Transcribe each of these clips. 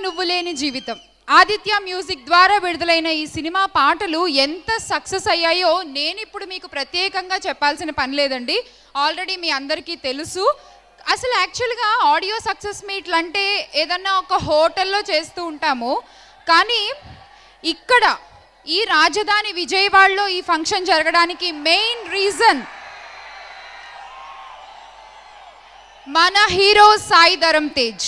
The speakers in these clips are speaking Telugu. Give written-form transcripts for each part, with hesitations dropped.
నువ్వు లేని జీవితం ఆదిత్య మ్యూజిక్ ద్వారా విడుదలైన ఈ సినిమా పాటలు ఎంత సక్సెస్ అయ్యాయో నేను ఇప్పుడు మీకు ప్రత్యేకంగా చెప్పాల్సిన పని లేదండి. ఆల్రెడీ మీ అందరికీ తెలుసు. అసలు యాక్చువల్గా ఆడియో సక్సెస్ మీట్లు అంటే ఏదన్నా ఒక హోటల్లో చేస్తూ ఉంటాము, కానీ ఇక్కడ ఈ రాజధాని విజయవాడలో ఈ ఫంక్షన్ జరగడానికి మెయిన్ రీజన్ మన హీరో సాయి ధరమ్ తేజ్.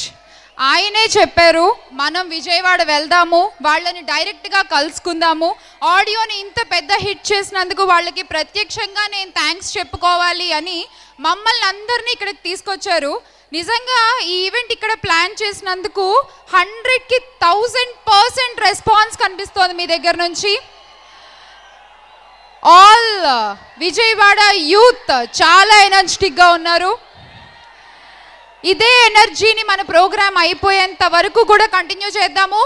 ఆయనే చెప్పారు మనం విజయవాడ వెళ్దాము, వాళ్ళని డైరెక్ట్గా కలుసుకుందాము, ఆడియోని ఇంత పెద్ద హిట్ చేసినందుకు వాళ్ళకి ప్రత్యక్షంగా నేను థ్యాంక్స్ చెప్పుకోవాలి అని మమ్మల్ని అందరినీ ఇక్కడికి తీసుకొచ్చారు. నిజంగా ఈ ఈవెంట్ ఇక్కడ ప్లాన్ చేసినందుకు 100కి 1000% రెస్పాన్స్ కనిపిస్తోంది మీ దగ్గర నుంచి. ఆల్ విజయవాడ యూత్ చాలా ఎనర్జెటిక్గా ఉన్నారు. ఇదే ఎనర్జీని మన ప్రోగ్రామ్ అయిపోయేంత వరకు కూడా కంటిన్యూ చేద్దాము.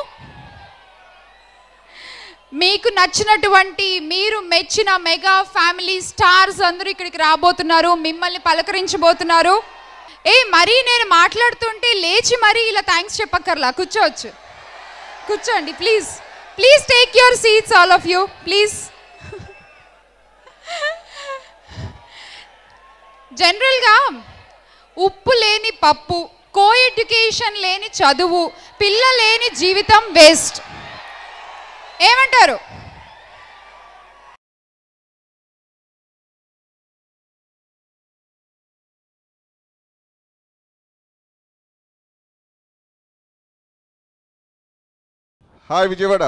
మీకు నచ్చినటువంటి మీరు మెచ్చిన మెగా ఫ్యామిలీ స్టార్స్ అందరూ ఇక్కడికి రాబోతున్నారు, మిమ్మల్ని పలకరించబోతున్నారు. మరీ నేను మాట్లాడుతుంటే లేచి మరీ ఇలా థ్యాంక్స్ చెప్పక్కర్లా, కూర్చోవచ్చు, కూర్చోండి please. Please take your seats all of you please. జనరల్గా ఉప్పు లేని పప్పు, కో ఎడ్యుకేషన్ లేని చదువు, పిల్ల లేని జీవితం వేస్ట్. ఏమంటారు? హాయ్ విజయవాడ.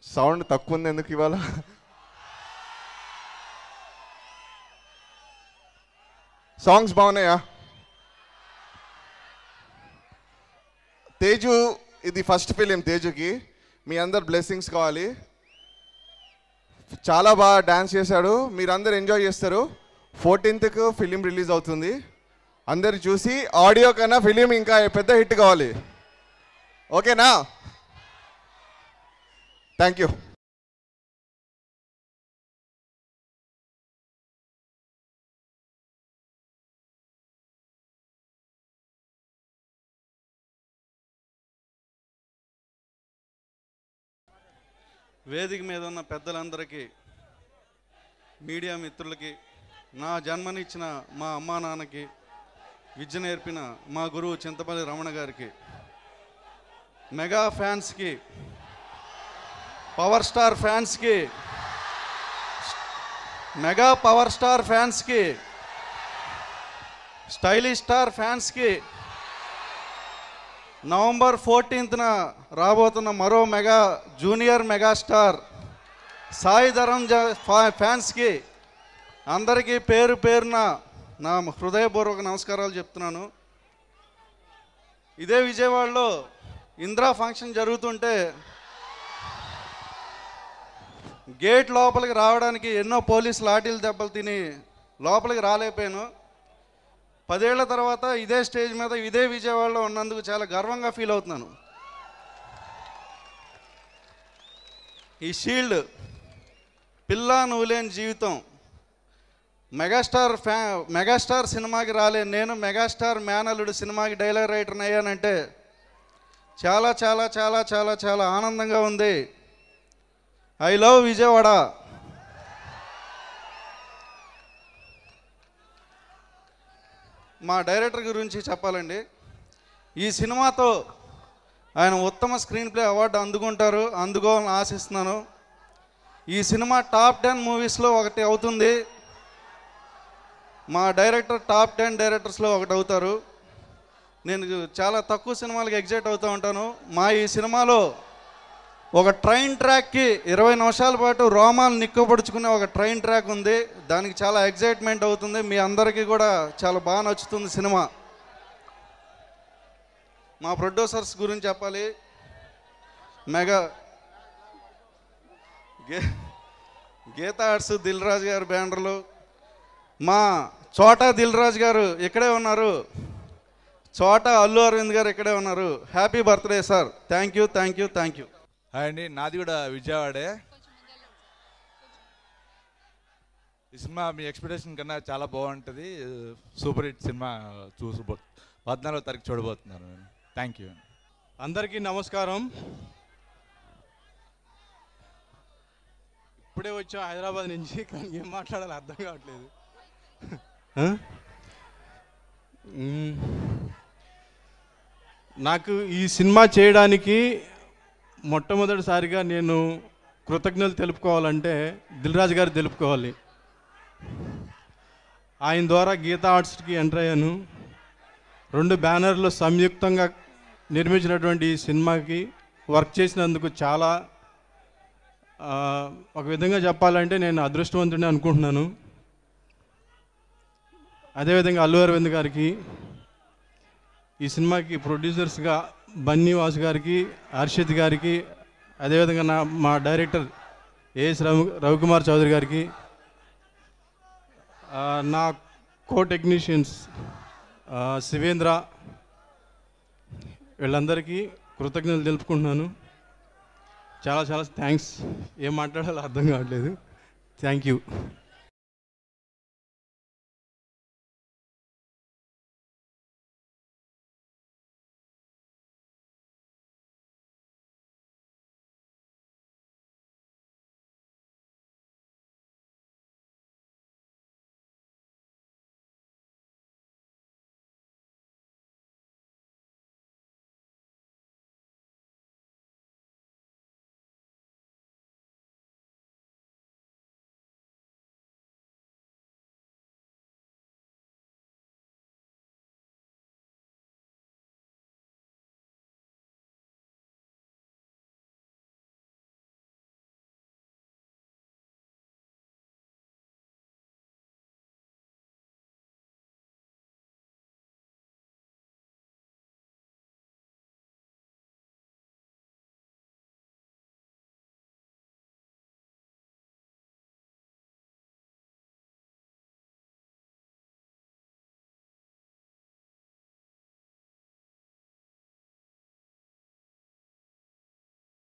సౌండ్ తక్కువ ఉంది ఎందుకు ఇవాళ? సాంగ్స్ బాగున్నాయా? తేజు ఇది ఫస్ట్ ఫిలిం. తేజుకి మీ అందరు బ్లెస్సింగ్స్ కావాలి. చాలా బాగా డ్యాన్స్ చేశాడు, మీరందరూ ఎంజాయ్ చేస్తారు. 14th ఫిలిం రిలీజ్ అవుతుంది, అందరు చూసి ఆడియో కన్నా ఫిలిం ఇంకా పెద్ద హిట్ కావాలి. ఓకేనా? Thank you. వేదిక మీద ఉన్న పెద్దలందరికీ, మీడియా మిత్రులకి, నా జన్మనిచ్చిన మా అమ్మా నాన్నకి, విద్య నేర్పిన మా గురువు చింతపల్లి రమణ గారికి, మెగా ఫ్యాన్స్కి, పవర్ స్టార్ ఫ్యాన్స్కి, మెగా పవర్ స్టార్ ఫ్యాన్స్కి, స్టైలిష్ స్టార్ ఫ్యాన్స్కి, నవంబర్ 14th రాబోతున్న మరో mega junior megastar Sai Dharam ఫ్యాన్స్కి అందరికీ పేరు పేరున నా హృదయపూర్వక నమస్కారాలు చెప్తున్నాను. ఇదే విజయవాడలో ఇందిరా ఫంక్షన్ జరుగుతుంటే గేట్ లోపలికి రావడానికి ఎన్నో పోలీసు లాఠీలు దెబ్బలు తిని లోపలికి రాలేకపోయాను. 10 ఏళ్ల తర్వాత ఇదే స్టేజ్ మీద ఇదే విజయవాడలో ఉన్నందుకు చాలా గర్వంగా ఫీల్ అవుతున్నాను. ఈ షీల్డ్, పిల్ల నువ్వు లేని జీవితం, మెగాస్టార్ సినిమాకి రాలేను నేను, మెగాస్టార్ మేనల్లుడు సినిమాకి డైలాగ్ రైటర్ని అయ్యానంటే చాలా చాలా చాలా చాలా చాలా ఆనందంగా ఉంది. I love Vijayawada. మా డైరెక్టర్ గురించి చెప్పాలండి. ఈ సినిమాతో ఆయన ఉత్తమ స్క్రీన్ ప్లే అవార్డు అందుకోవాలని ఆశిస్తున్నాను. ఈ సినిమా టాప్ 10 మూవీస్లో ఒకటి అవుతుంది. మా డైరెక్టర్ టాప్ 10 డైరెక్టర్స్లో ఒకటి అవుతారు. నేను చాలా తక్కువ సినిమాలకు ఎగ్జైట్ అవుతూ ఉంటాను. మా ఈ సినిమాలో ఒక ట్రైన్ ట్రాక్కి 20 నిమిషాల పాటు రోమాలు నిక్కపొడుచుకునే ఒక ట్రైన్ ట్రాక్ ఉంది. దానికి చాలా ఎగ్జైట్మెంట్ అవుతుంది. మీ అందరికీ కూడా చాలా బాగా నచ్చుతుంది సినిమా. మా ప్రొడ్యూసర్స్ గురించి చెప్పాలి. గీతా ఆర్ట్స్ దిల్ రాజు గారు బ్యానర్లు, మా చోటా దిల్ రాజు గారు ఇక్కడే ఉన్నారు, చోటా అల్లు అరవింద్ గారు ఇక్కడే ఉన్నారు. Happy birthday sir. Thank you thank you thank you. Hi అండి, నాది కూడా విజయవాడే. ఈ సినిమా మీ ఎక్స్పెక్టేషన్ కన్నా చాలా బాగుంటుంది. సూపర్ హిట్ సినిమా 14వ తారీఖు చూడబోతున్నాను నేను. Thank you. అందరికీ నమస్కారం. ఇప్పుడే వచ్చాం హైదరాబాద్ నుంచి, కానీ ఏం మాట్లాడాలో అర్థం కావట్లేదు. నాకు ఈ సినిమా చేయడానికి మొట్టమొదటిసారిగా నేను కృతజ్ఞతలు తెలుపుకోవాలంటే దిల్ రాజు గారు తెలుపుకోవాలి. ఆయన ద్వారా గీతా ఆర్ట్స్కి ఎంటర్ అయ్యాను. 2 బ్యానర్లు సంయుక్తంగా నిర్మించినటువంటి ఈ సినిమాకి వర్క్ చేసినందుకు చాలా ఒక విధంగా చెప్పాలంటే నేను అదృష్టవంతుడిని అనుకుంటున్నాను. అదేవిధంగా అల్లు అరవింద్ గారికి, ఈ సినిమాకి ప్రొడ్యూసర్స్గా బన్నీ వాసు గారికి, హర్షిత్ గారికి, అదేవిధంగా మా డైరెక్టర్ ఏఎస్ రవికుమార్ చౌదరి గారికి, నా కో టెక్నీషియన్స్ శివేంద్ర, వీళ్ళందరికీ కృతజ్ఞతలు తెలుపుకుంటున్నాను. చాలా చాలా థ్యాంక్స్. ఏం మాట్లాడాలో అర్థం కావట్లేదు. Thank you.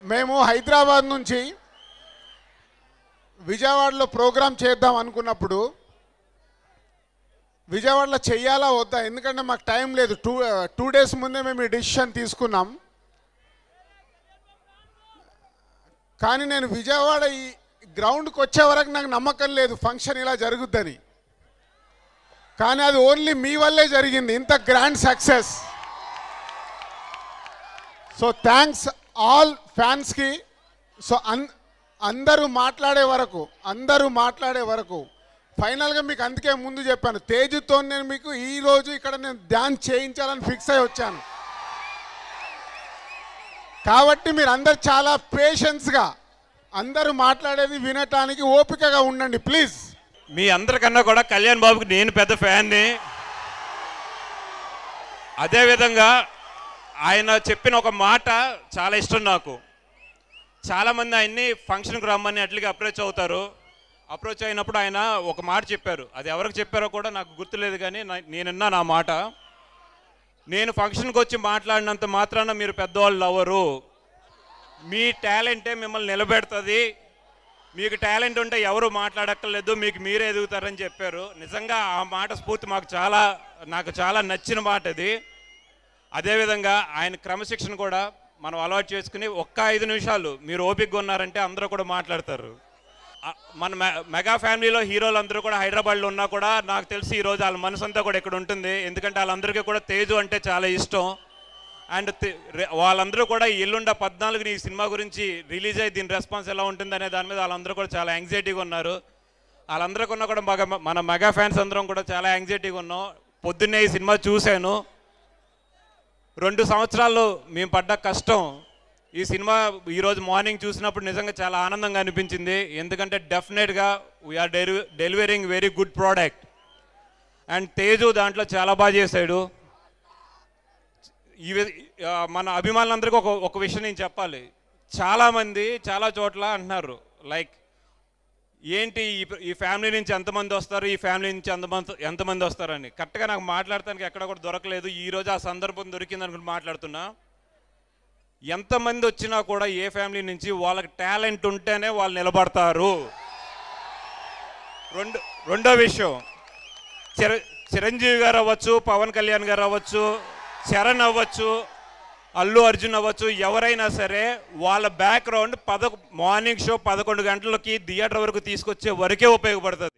మేము హైదరాబాద్ నుంచి విజయవాడలో ప్రోగ్రాం చేద్దాం అనుకున్నప్పుడు విజయవాడలో చెయ్యాలా వద్దా, ఎందుకంటే మాకు టైం లేదు. టూ డేస్ ముందే మేము ఈ డిసిషన్ తీసుకున్నాం. కానీ నేను విజయవాడ ఈ గ్రౌండ్కి వచ్చే వరకు నాకు నమ్మకం లేదు ఫంక్షన్ ఇలా జరుగుద్దని. కానీ అది ఓన్లీ మీ వల్లే జరిగింది, ఇంత grand success. So thanks all ఫ్యాన్స్కి. సో అందరూ మాట్లాడే వరకు ఫైనల్గా మీకు అందుకే ముందు చెప్పాను, తేజుతో నేను మీకు ఈరోజు ఇక్కడ నేను డ్యాన్స్ చేయించాలని ఫిక్స్ అయి వచ్చాను. కాబట్టి మీరు అందరు చాలా పేషెన్స్గా అందరూ మాట్లాడేది వినటానికి ఓపికగా ఉండండి ప్లీజ్. మీ అందరికన్నా కూడా కళ్యాణ్ బాబుకి నేను పెద్ద ఫ్యాన్ని. అదేవిధంగా ఆయన చెప్పిన ఒక మాట చాలా ఇష్టం నాకు. చాలామంది ఆయన్ని ఫంక్షన్కి రమ్మని అట్లకి అప్రోచ్ అయినప్పుడు ఆయన ఒక మాట చెప్పారు. అది ఎవరికి చెప్పారో కూడా నాకు గుర్తులేదు, కానీ నేనున్నా నా మాట. నేను ఫంక్షన్కి వచ్చి మాట్లాడినంత మాత్రాన మీరు పెద్దవాళ్ళు అవ్వరు, మీ టాలెంటే మిమ్మల్ని నిలబెడుతుంది, మీకు టాలెంట్ ఉంటే ఎవరు మాట్లాడక్కర్లేదు, మీకు మీరే ఎదుగుతారని చెప్పారు. నిజంగా ఆ మాట స్ఫూర్తి నాకు చాలా నచ్చిన మాట అది. అదేవిధంగా ఆయన క్రమశిక్షణ కూడా మనం అలవాటు చేసుకుని ఒక్క 5 నిమిషాలు మీరు ఓపికగా ఉన్నారంటే అందరూ కూడా మాట్లాడతారు. మన మెగా ఫ్యామిలీలో హీరోలు అందరూ కూడా హైదరాబాద్లో ఉన్నా కూడా నాకు తెలిసి ఈరోజు వాళ్ళ మనసంతా కూడా ఇక్కడ ఉంటుంది. ఎందుకంటే వాళ్ళందరికీ కూడా తేజు అంటే చాలా ఇష్టం. అండ్ వాళ్ళందరూ కూడా ఎల్లుండ 14ని ఈ సినిమా గురించి రిలీజ్ అయ్యి దీని రెస్పాన్స్ ఎలా ఉంటుంది అనే దాని మీద వాళ్ళందరూ కూడా చాలా యాంగ్జైటీగా ఉన్నారు. వాళ్ళందరికీ ఉన్నా కూడా మన మెగా ఫ్యాన్స్ అందరం కూడా చాలా యాంగ్జైటీగా ఉన్నాం. పొద్దున్నే ఈ సినిమా చూశాను. 2 సంవత్సరాలు మేము పడ్డ కష్టం ఈ సినిమా ఈరోజు మార్నింగ్ చూసినప్పుడు నిజంగా చాలా ఆనందంగా అనిపించింది. ఎందుకంటే డెఫినెట్గా we are delivering very good product. And Teju దాంట్లో చాలా బాగా చేశాడు. మన అభిమానులందరికీ ఒక విషయం నేను చెప్పాలి. చాలామంది చాలా చోట్ల అంటున్నారు లైక్ ఏంటి ఈ ఫ్యామిలీ నుంచి ఎంతమంది వస్తారు, ఈ ఫ్యామిలీ నుంచి ఎంతమంది వస్తారని. కరెక్ట్గా నాకు మాట్లాడటానికి ఎక్కడ కూడా దొరకలేదు. ఈరోజు ఆ సందర్భం దొరికింది అనుకుని మాట్లాడుతున్నా. ఎంతమంది వచ్చినా కూడా ఏ ఫ్యామిలీ నుంచి వాళ్ళకి టాలెంట్ ఉంటేనే వాళ్ళు నిలబడతారు. రెండో విషయం, చిరంజీవి గారు అవ్వచ్చు, పవన్ కళ్యాణ్ గారు అవ్వచ్చు, చరణ్ అవ్వచ్చు, అల్లు అర్జున్ అవ్వచ్చు, ఎవరైనా సరే వాళ్ళ బ్యాక్గ్రౌండ్ మార్నింగ్ షో 11 గంటలకి థియేటర్ వరకు తీసుకొచ్చే వరకే ఉపయోగపడుతుంది.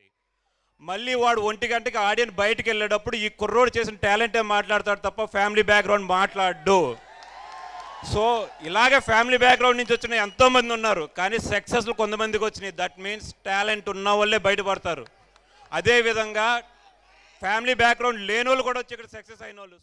మళ్ళీ వాడు 1 గంటకి ఆడియన్స్ బయటకు వెళ్ళేటప్పుడు ఈ కుర్రోడు చేసిన టాలెంటే మాట్లాడతాడు తప్ప ఫ్యామిలీ బ్యాక్గ్రౌండ్ మాట్లాడు. సో ఇలాగే ఫ్యామిలీ బ్యాక్గ్రౌండ్ నుంచి వచ్చిన ఎంతోమంది ఉన్నారు, కానీ సక్సెస్లు కొంతమందికి వచ్చినాయి. దట్ మీన్స్ టాలెంట్ ఉన్న వాళ్ళే బయటపడతారు. అదేవిధంగా ఫ్యామిలీ బ్యాక్గ్రౌండ్ లేని వాళ్ళు కూడా వచ్చి ఇక్కడ సక్సెస్ అయిన వాళ్ళు.